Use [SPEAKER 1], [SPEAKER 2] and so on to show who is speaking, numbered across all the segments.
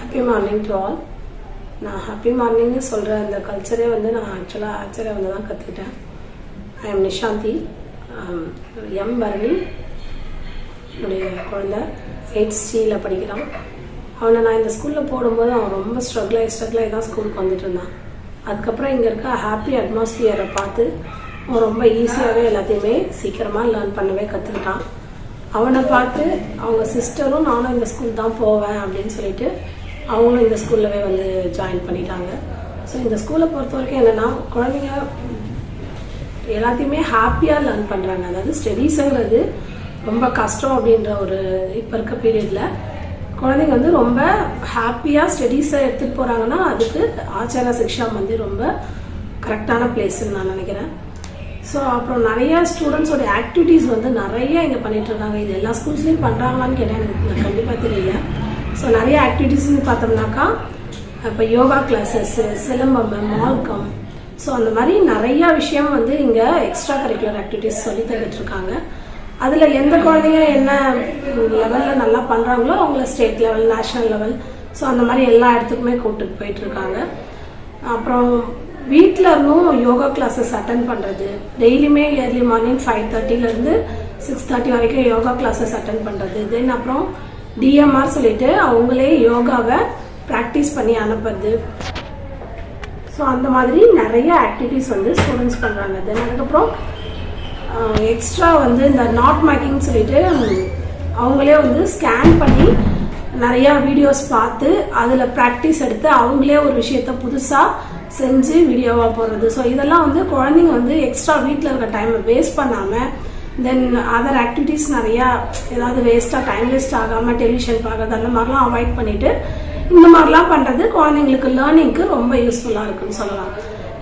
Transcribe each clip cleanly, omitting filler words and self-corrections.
[SPEAKER 1] Happy morning to all. நான் happy மார்னிங்னு சொல்கிற அந்த கல்ச்சரே வந்து நான் ஆக்சுவலாக ஆச்சரிய வந்து தான் கற்றுக்கிட்டேன். I am Nishanthi. M Bharani என்னுடைய குழந்தை 8th C படிக்கிறான். அவனை நான் இந்த ஸ்கூலில் போடும்போது அவன் ரொம்ப ஸ்ட்ரகிளாகி தான் ஸ்கூலுக்கு வந்துட்டு இருந்தான். அதுக்கப்புறம் இங்கே இருக்க ஹாப்பி அட்மாஸ்பியரை பார்த்து அவன் ரொம்ப ஈஸியாகவே எல்லாத்தையுமே சீக்கிரமாக லேர்ன் பண்ணவே கற்றுக்கிட்டான். அவனை பார்த்து அவங்க சிஸ்டரும் நானும் இந்த ஸ்கூல் தான் போவேன் அப்படின்னு சொல்லிட்டு அவங்களும் இந்த ஸ்கூல்லவே வந்து ஜாயின் பண்ணிட்டாங்க. ஸோ இந்த ஸ்கூலை பொறுத்த வரைக்கும் என்னென்னா, குழந்தைங்க எல்லாத்தையுமே ஹாப்பியாக லேர்ன் பண்ணுறாங்க. அதாவது ஸ்டடீஸுங்கிறது ரொம்ப கஷ்டம் அப்படின்ற ஒரு இப்போ இருக்க பீரியடில் குழந்தைங்க வந்து ரொம்ப ஹாப்பியாக ஸ்டடீஸை எடுத்துகிட்டு போகிறாங்கன்னா அதுக்கு ஆச்சார சிக்ஷா வந்து ரொம்ப கரெக்டான பிளேஸ்ன்னு நான் நினைக்கிறேன். ஸோ அப்புறம் நிறையா ஸ்டூடெண்ட்ஸோட ஆக்டிவிட்டீஸ் வந்து நிறைய இங்கே பண்ணிகிட்ருக்காங்க. இது எல்லா ஸ்கூல்ஸ்லேயும் பண்ணுறாங்களான்னு கேட்டால் எனக்கு கண்டிப்பாக தெரியல. ஸோ நிறைய ஆக்டிவிட்டீஸ்ன்னு பார்த்தோம்னாக்கா இப்போ yoga classes, silambam, Malcolm, so அந்த மாதிரி நிறையா விஷயம் வந்து இங்கே எக்ஸ்ட்ரா கரிக்குலர் ஆக்டிவிட்டீஸ் சொல்லி தந்துட்டுருக்காங்க. அதில் எந்த குழந்தைங்க என்ன லெவலில் நல்லா பண்ணுறாங்களோ அவங்கள state level, national level, so அந்த மாதிரி எல்லா இடத்துக்குமே கூப்பிட்டு போயிட்டுருக்காங்க. அப்புறம் வீட்டில் இருந்தும் யோகா கிளாஸஸ் அட்டன் பண்ணுறது, டெய்லியுமே ஏர்லி மார்னிங் 5:30 6:30 வரைக்கும் யோகா கிளாஸஸ் அட்டன் பண்ணுறது. தென் அப்புறம் DMR சொல்லிட்டு அவங்களே யோகாவை ப்ராக்டிஸ் பண்ணி அனுப்புறது. ஸோ அந்த மாதிரி நிறைய ஆக்டிவிட்டீஸ் வந்து ஸ்டூடெண்ட்ஸ் பண்ணுறாங்க. தென் அதுக்கப்புறம் எக்ஸ்ட்ரா வந்து இந்த நாட் மேக்கிங் சொல்லிட்டு அவங்களே வந்து ஸ்கேன் பண்ணி நிறையா வீடியோஸ் பார்த்து அதில் ப்ராக்டிஸ் எடுத்து அவங்களே ஒரு விஷயத்த புதுசாக செஞ்சு வீடியோவாக போடுறது. ஸோ இதெல்லாம் வந்து குழந்தைங்க வந்து எக்ஸ்ட்ரா வீட்டில் இருக்க டைமை வேஸ்ட் பண்ணாமல், தென் அதர் ஆக்டிவிட்டீஸ் நிறையா ஏதாவது டைம் வேஸ்ட் ஆகாமல் டெலிவிஷன் பார்க்குறது அந்த மாதிரிலாம் அவாய்ட் பண்ணிவிட்டு இந்த மாதிரிலாம் பண்ணுறது குழந்தைங்களுக்கு லேர்னிங்க்கு ரொம்ப யூஸ்ஃபுல்லாக இருக்குன்னு சொல்லலாம்.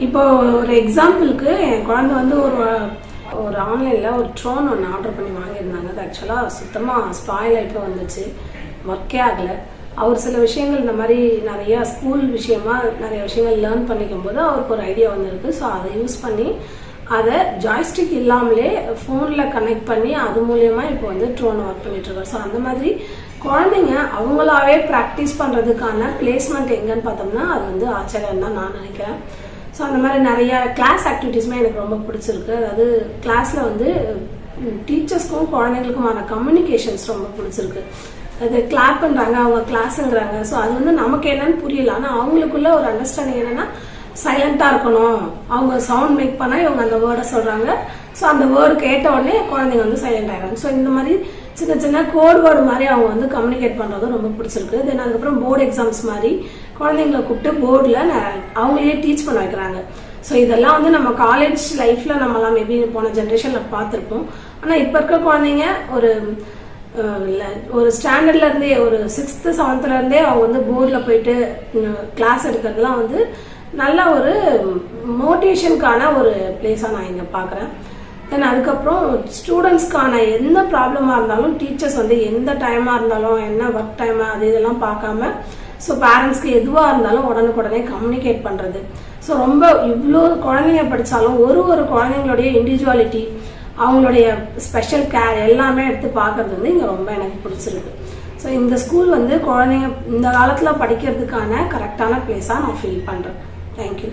[SPEAKER 1] இப்போ ஒரு எக்ஸாம்பிளுக்கு என் குழந்தை வந்து ஒரு ஆன்லைனில் ஒரு ட்ரோன் ஒன்று ஆர்டர் பண்ணி வாங்கியிருந்தாங்க. அது ஆக்சுவலாக சுத்தமாக ஸ்பாயில் ஆகிட்டு வந்துச்சு, ஒர்க்கே ஆகலை. அவர் சில விஷயங்கள் இந்த மாதிரி நிறையா ஸ்கூல் விஷயமா நிறைய விஷயங்கள் லேர்ன் பண்ணிக்கும் போது அவருக்கு ஒரு ஐடியா வந்துருக்கு. ஸோ அதை யூஸ் பண்ணி அதை ஜாய்ஸ்டிக் இல்லாமலே ஃபோனில் கனெக்ட் பண்ணி அது மூலயமா இப்போ வந்து ட்ரோன் ஒர்க் பண்ணிட்டுருக்காரு. ஸோ அந்த மாதிரி குழந்தைங்க அவங்களாவே ப்ராக்டிஸ் பண்ணுறதுக்கான பிளேஸ்மெண்ட் எங்கன்னு பார்த்தோம்னா அது வந்து ஆச்சரியம் தான் நான் நினைக்கிறேன். ஸோ அந்த மாதிரி நிறையா கிளாஸ் ஆக்டிவிட்டீஸுமே எனக்கு ரொம்ப பிடிச்சிருக்கு. அதாவது கிளாஸில் வந்து டீச்சர்ஸ்க்கும் குழந்தைங்களுக்குமான கம்யூனிகேஷன்ஸ் ரொம்ப பிடிச்சிருக்கு. அது கிளாப் பண்ணுறாங்க, அவங்க கிளாஸுங்கிறாங்க. ஸோ அது வந்து நமக்கு என்னன்னு புரியல, ஆனால் அவங்களுக்குள்ள ஒரு அண்டர்ஸ்டாண்டிங் என்னென்னா சைலண்ட்டாக இருக்கணும், அவங்க சவுண்ட் மேக் பண்ணால் இவங்க அந்த வேர்டை சொல்கிறாங்க. ஸோ அந்த வேர்டு கேட்ட உடனே குழந்தைங்க வந்து சைலண்ட் ஆகிறாங்க. ஸோ இந்த மாதிரி சின்ன சின்ன கோட் வேர்டு மாதிரி அவங்க வந்து கம்யூனிகேட் பண்ணுறதும் ரொம்ப பிடிச்சிருக்கு. தென் அதுக்கப்புறம் போர்டு எக்ஸாம்ஸ் மாதிரி குழந்தைங்களை கூப்பிட்டு போர்டில் அவங்களே டீச் பண்ண வைக்கிறாங்க. ஸோ இதெல்லாம் வந்து நம்ம காலேஜ் லைஃப்பில் நம்மலாம் மேபி போன ஜென்ரேஷனில் பார்த்துருப்போம். ஆனால் இப்போ இருக்க குழந்தைங்க ஒரு ஸ்டாண்டர்ட்லேருந்தே ஒரு 6th 7th அவங்க வந்து போர்டில் போயிட்டு கிளாஸ் எடுக்கிறதுலாம் வந்து நல்ல ஒரு மோட்டிவேஷனுக்கான ஒரு பிளேஸாக நான் இங்கே பார்க்குறேன். தென் அதுக்கப்புறம் ஸ்டூடெண்ட்ஸ்க்கான எந்த ப்ராப்ளமாக இருந்தாலும் டீச்சர்ஸ் வந்து எந்த டைமாக இருந்தாலும் என்ன ஒர்க் டைமாக அது இதெல்லாம் பார்க்காம, ஸோ பேரண்ட்ஸ்க்கு எதுவாக இருந்தாலும் உடனுக்குடனே கம்யூனிகேட் பண்ணுறது. ஸோ ரொம்ப இவ்வளோ குழந்தைங்க படித்தாலும் ஒரு குழந்தைங்களுடைய இண்டிவிஜுவாலிட்டி, அவங்களுடைய ஸ்பெஷல் கேர் எல்லாமே எடுத்து பார்க்கறது வந்து இங்கே ரொம்ப எனக்கு பிடிச்சிருக்கு. ஸோ இந்த ஸ்கூல் வந்து குழந்தைங்க இந்த காலத்தில் படிக்கிறதுக்கான கரெக்டான பிளேஸாக நான் ஃபீல் பண்ணுறேன். தேங்க்யூ.